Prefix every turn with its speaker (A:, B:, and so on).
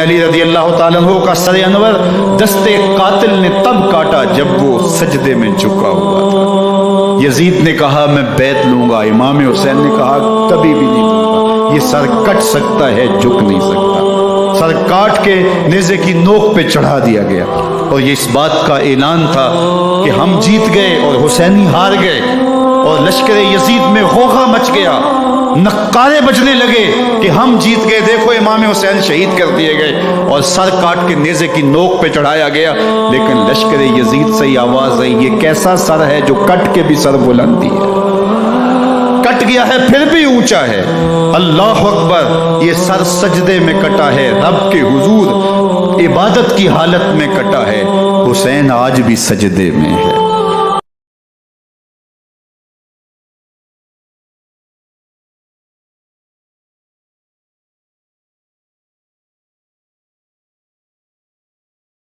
A: علی رضی اللہ تعالیٰ عنہ کا سر انور دستے قاتل نے تب کاٹا جب وہ سجدے میں جھکا ہوا تھا۔ یزید نے کہا میں بیعت لوں گا، امام حسین نے کہا کبھی بھی نہیں لوں گا، یہ سر کٹ سکتا ہے جھک نہیں سکتا۔ سر کاٹ کے نیزے کی نوک پہ چڑھا دیا گیا اور یہ اس بات کا اعلان تھا کہ ہم جیت گئے اور حسینی ہار گئے، اور لشکر یزید میں غوغا مچ گیا، نقارے بجنے لگے کہ ہم جیت گئے، دیکھو امام حسین شہید کر دیے گئے، اور سر کاٹ کے نیزے کی نوک پہ چڑھایا گیا۔ لیکن لشکر یزید سے یہ آواز آئی یہ کیسا سر ہے جو کٹ کے بھی سر بلندی ہے، کٹ گیا ہے پھر بھی اونچا ہے۔ اللہ اکبر، یہ سر سجدے میں کٹا ہے، رب کے حضور عبادت کی حالت میں کٹا ہے۔ حسین آج بھی سجدے میں ہے۔